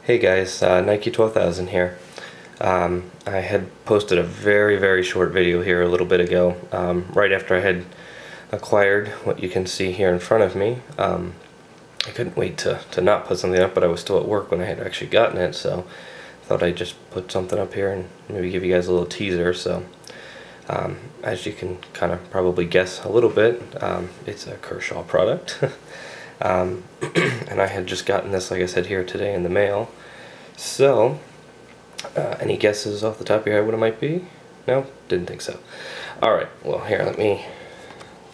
Hey guys, Nike 12,000 here. I had posted a very short video here a little bit ago, right after I had acquired what you can see here in front of me. I couldn't wait to not put something up, but I was still at work when I had actually gotten it, so I thought I'd just put something up here and maybe give you guys a little teaser. So as you can kind of probably guess a little bit, it's a Kershaw product. And I had just gotten this, like I said, here today in the mail. So, any guesses off the top of your head what it might be? No? Didn't think so. Alright, well here, let me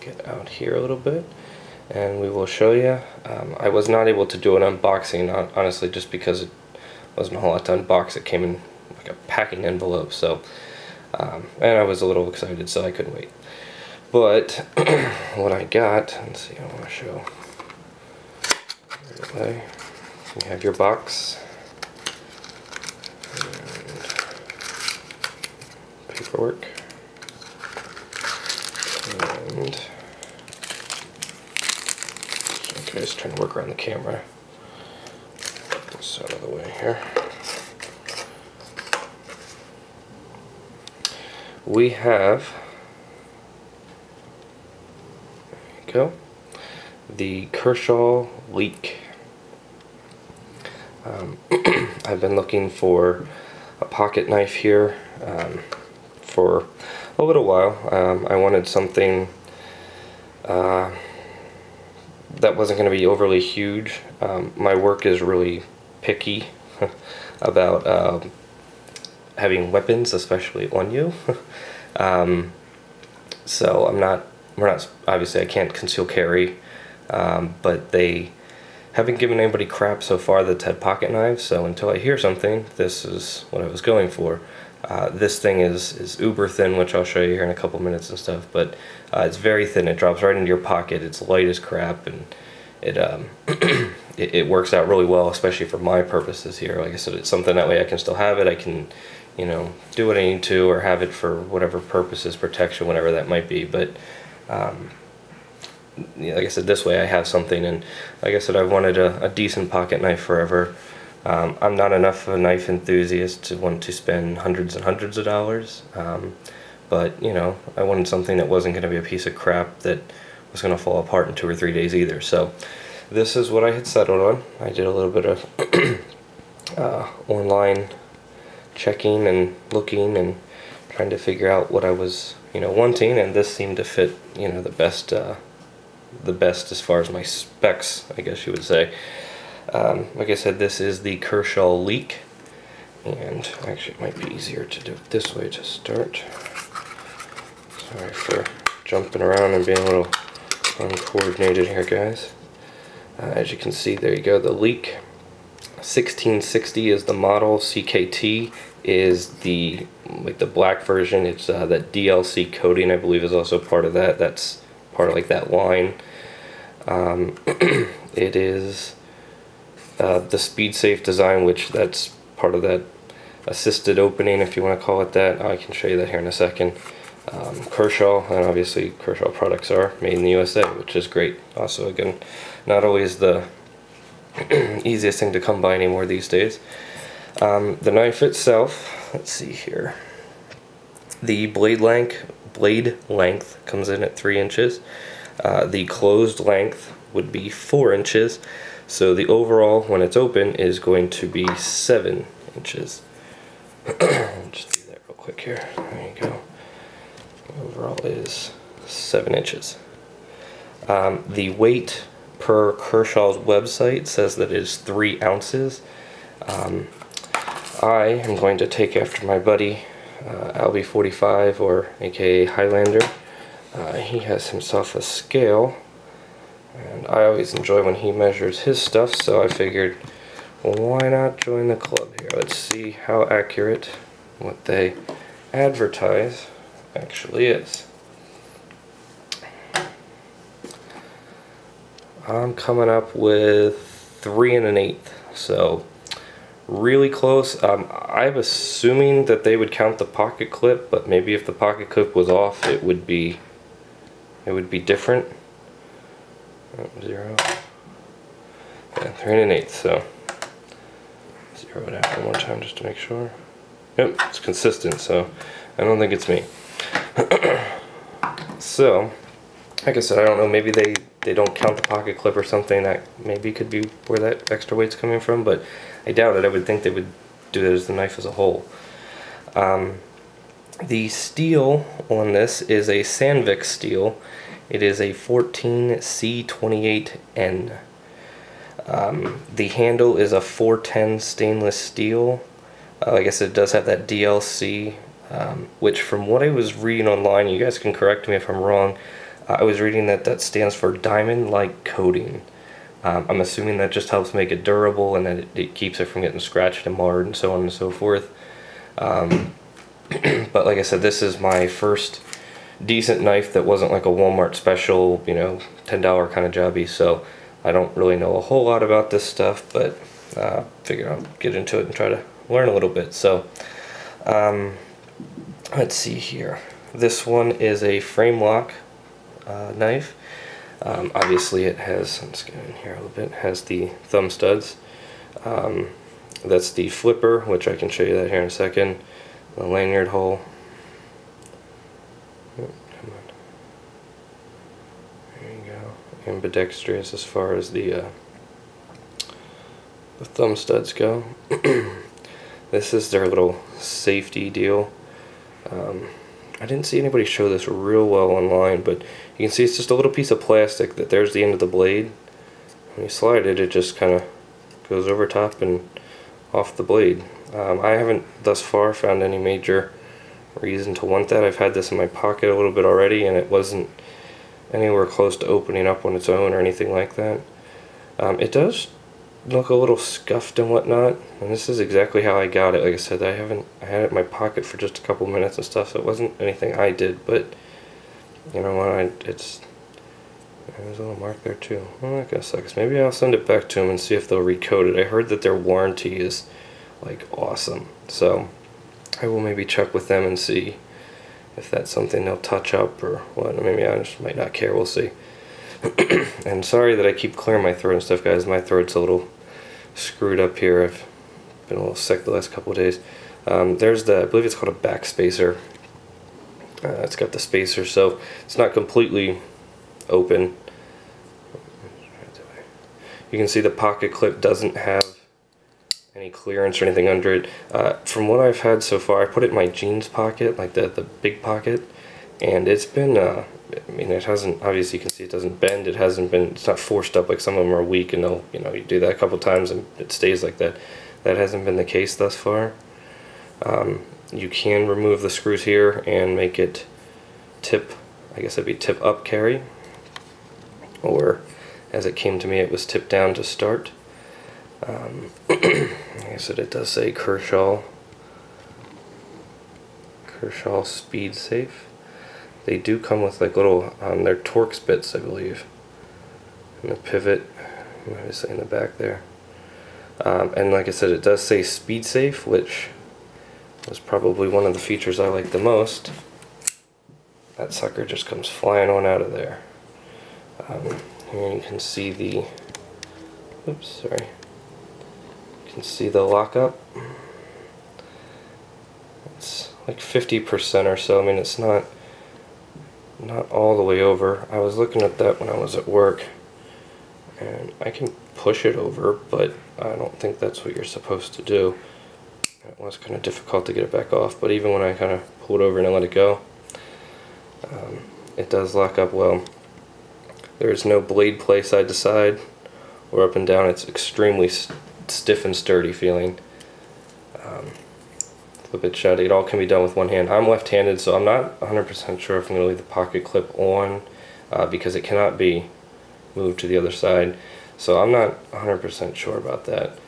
get out here a little bit and we will show you. I was not able to do an unboxing, honestly, just because it wasn't a whole lot to unbox. It came in like a packing envelope, so, and I was a little excited, so I couldn't wait. But, what I got, let's see, I want to show. You have your box and paperwork, and okay, just trying to work around the camera. Get this out of the way here. We have, there you go, the Kershaw Leek. I've been looking for a pocket knife here for a little while. I wanted something that wasn't going to be overly huge. My work is really picky about having weapons, especially on you. So we're not, obviously I can't conceal carry, but they haven't given anybody crap so far that's had pocket knives, so until I hear something, this is what I was going for. This thing is uber thin, which I'll show you here in a couple minutes and stuff, but it's very thin. It drops right into your pocket. It's light as crap, and it it works out really well, especially for my purposes here. Like I said, it's something that way I can still have it. I can, you know, do what I need to, or have it for whatever purposes, protection, whatever that might be. But like I said, this way I have something, and like I said, I've wanted a decent pocket knife forever. I'm not enough of a knife enthusiast to want to spend hundreds and hundreds of dollars, but you know, I wanted something that wasn't going to be a piece of crap that was going to fall apart in 2 or 3 days either. So this is what I had settled on. I did a little bit of online checking and looking and trying to figure out what I was, you know, wanting, and this seemed to fit, you know, the best as far as my specs, I guess you would say. Like I said, this is the Kershaw Leek, and actually it might be easier to do it this way to start. Sorry for jumping around and being a little uncoordinated here, guys. As you can see, there you go, the Leek. 1660 is the model. CKT is the black version. It's that DLC coating, I believe, is also part of that. That's part of like that line. It is the speed safe design, which that's part of that assisted opening, if you want to call it that. I can show you that here in a second. Kershaw, and obviously Kershaw products are made in the USA, which is great. Also, again, not always the easiest thing to come by anymore these days. The knife itself, let's see here. The blade length comes in at 3 inches. The closed length would be 4 inches. So the overall, when it's open, is going to be 7 inches. Just do that real quick here. There you go. Overall is 7 inches. The weight per Kershaw's website says that it is 3 ounces. I am going to take after my buddy LB45, or aka Highlander. He has himself a scale, and I always enjoy when he measures his stuff, so I figured, well, why not join the club here? Let's see how accurate what they advertise actually is. I'm coming up with 3 1/8, so really close. I'm assuming that they would count the pocket clip, but maybe if the pocket clip was off, it would be different. 0. Yeah, 3 1/8. So zero it out one more time just to make sure. Yep, it's consistent, so I don't think it's me. So, like I said, I don't know, maybe they don't count the pocket clip or something. That maybe could be where that extra weight's coming from, but I doubt it. I would think they would do it as the knife as a whole. The steel on this is a Sandvik steel. It is a 14C28N. The handle is a 410 stainless steel. Like I said, it does have that DLC, which from what I was reading online, you guys can correct me if I'm wrong, I was reading that that stands for diamond-like coating. I'm assuming that just helps make it durable and that it keeps it from getting scratched and marred and so on and so forth. But like I said, this is my first decent knife that wasn't like a Walmart special, you know, $10 kind of jobby, so I don't really know a whole lot about this stuff, but figured I'll get into it and try to learn a little bit. So let's see here. This one is a frame lock knife. Obviously it has, let's get in here a little bit, it has the thumb studs. That's the flipper, which I can show you that here in a second. The lanyard hole. Oh, come on. There you go. Ambidextrous as far as the thumb studs go. This is their little safety deal. I didn't see anybody show this real well online, but you can see it's just a little piece of plastic that there's the end of the blade. When you slide it, it just kind of goes over top and off the blade. I haven't thus far found any major reason to want that. I've had this in my pocket a little bit already, and it wasn't anywhere close to opening up on its own or anything like that. It does look a little scuffed and whatnot, and this is exactly how I got it. Like I said, I had it in my pocket for just a couple minutes and stuff, so it wasn't anything I did, but you know what, there's a little mark there too. Well, that kind of sucks. Maybe I'll send it back to them and see if they'll recode it. I heard that their warranty is like awesome, so I will maybe check with them and see if that's something they'll touch up or what. Maybe I just might not care, we'll see. And sorry that I keep clearing my throat and stuff, guys. My throat's a little screwed up here. I've been a little sick the last couple of days. There's I believe it's called a back spacer. It's got the spacer, so it's not completely open. You can see the pocket clip doesn't have any clearance or anything under it. From what I've had so far, I put it in my jeans pocket, like the big pocket, and it's been, I mean, it hasn't, obviously you can see it doesn't bend, it's not forced up like some of them are weak and they'll, you know, you do that a couple times and it stays like that. That hasn't been the case thus far. You can remove the screws here and make it tip, I guess it'd be tip up carry, or as it came to me, it was tip down to start. Like I said, it does say Kershaw Speed Safe. They do come with like little, they're Torx bits, I believe, and the pivot, obviously in the back there. And like I said, it does say Speed Safe, which was probably one of the features I like the most. That sucker just comes flying on out of there. Here you can see the, oops, sorry. You can see the lockup. It's like 50% or so. I mean, it's not all the way over. I was looking at that when I was at work, and I can push it over, but I don't think that's what you're supposed to do. It was kind of difficult to get it back off, but even when I kind of pull it over and I let it go, it does lock up well. There's no blade play side to side or up and down. It's extremely stiff and sturdy feeling. Flip it shut. It all can be done with one hand. I'm left-handed, so I'm not 100% sure if I'm going to leave the pocket clip on because it cannot be moved to the other side. So I'm not 100% sure about that.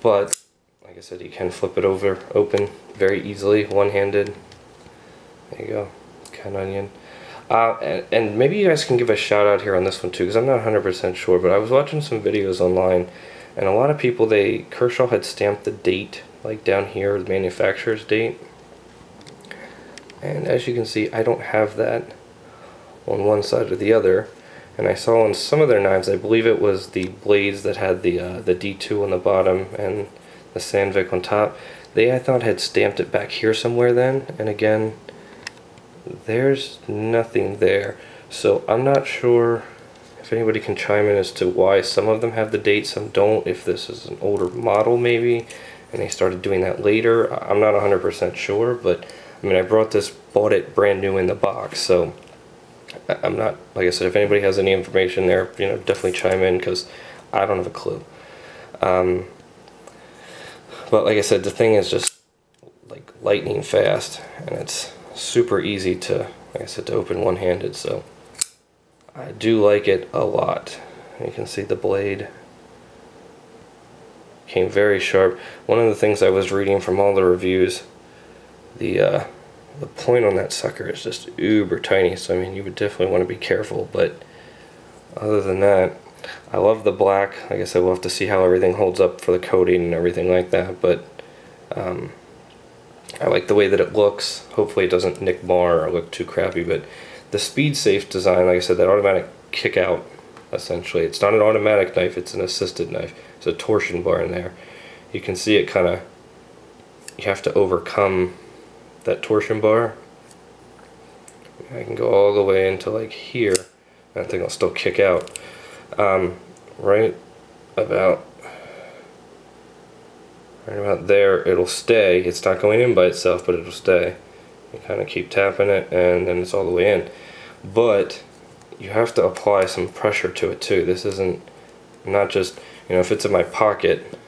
But like I said, you can flip it over open very easily, one-handed. There you go, cut onion. And maybe you guys can give a shout out here on this one too, because I'm not 100% sure, but I was watching some videos online, and a lot of people, Kershaw had stamped the date, like down here, the manufacturer's date. And as you can see, I don't have that on one side or the other. And I saw on some of their knives, I believe it was the blades that had the D2 on the bottom and the Sandvik on top. They, I thought, had stamped it back here somewhere then, and again, there's nothing there. So I'm not sure if anybody can chime in as to why some of them have the date, some don't, if this is an older model maybe, and they started doing that later. I'm not 100% sure, but I mean, I bought it brand new in the box, so I'm not, like I said, if anybody has any information there, you know, definitely chime in, because I don't have a clue. But like I said, the thing is just like lightning fast, and it's super easy to, like I said, to open one-handed, so I do like it a lot. You can see the blade came very sharp. One of the things I was reading from all the reviews, the point on that sucker is just uber tiny, so I mean, you would definitely want to be careful. But other than that, I love the black. Like I said, we'll have to see how everything holds up for the coating and everything like that, but I like the way that it looks. Hopefully it doesn't nick bar or look too crappy, but the speed safe design, like I said, that automatic kick out, essentially, it's not an automatic knife, it's an assisted knife. There's a torsion bar in there. You can see it kind of, you have to overcome that torsion bar. I can go all the way into like here, and that thing will still kick out. Right about there, it'll stay. It's not going in by itself, but it'll stay. You kind of keep tapping it, and then it's all the way in. But you have to apply some pressure to it too. This isn't, not just, you know, if it's in my pocket,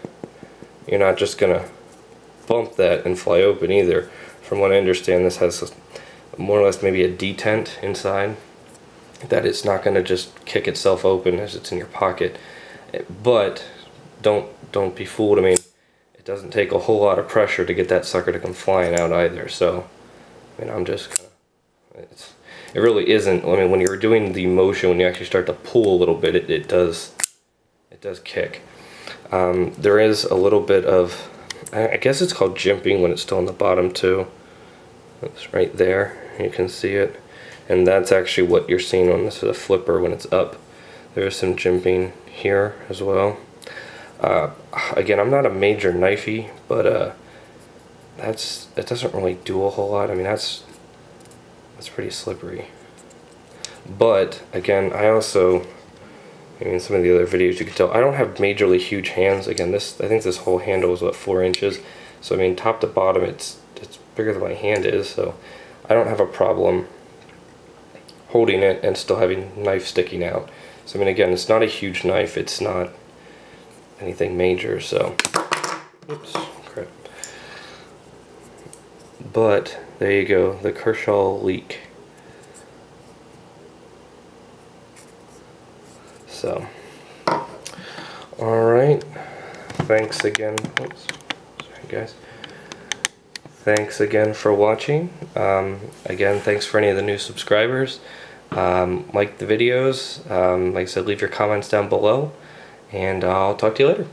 you're not just gonna bump that and fly open either. From what I understand, this has more or less maybe a detent inside, that it's not gonna just kick itself open as it's in your pocket. But don't be fooled. I mean, it doesn't take a whole lot of pressure to get that sucker to come flying out either. So I mean, I'm just kind of, it really isn't. I mean, when you're doing the motion, when you actually start to pull a little bit, it does kick. There is a little bit of, I guess it's called jimping when it's still on the bottom too. It's right there, you can see it, and that's actually what you're seeing on this flipper when it's up. There's some jimping here as well. Again, I'm not a major knifey, but it doesn't really do a whole lot. I mean, that's pretty slippery. But again, I also, I mean, some of the other videos you can tell, I don't have majorly huge hands. Again, I think this whole handle is what, 4 inches. So I mean, top to bottom, it's bigger than my hand is. So I don't have a problem holding it and still having knife sticking out. So I mean, again, it's not a huge knife. It's not anything major. So, oops, crap. But there you go, the Kershaw Leek. So, alright, thanks again. Oops, sorry guys. Thanks again for watching. Again, thanks for any of the new subscribers. Like the videos. Like I said, leave your comments down below, and I'll talk to you later.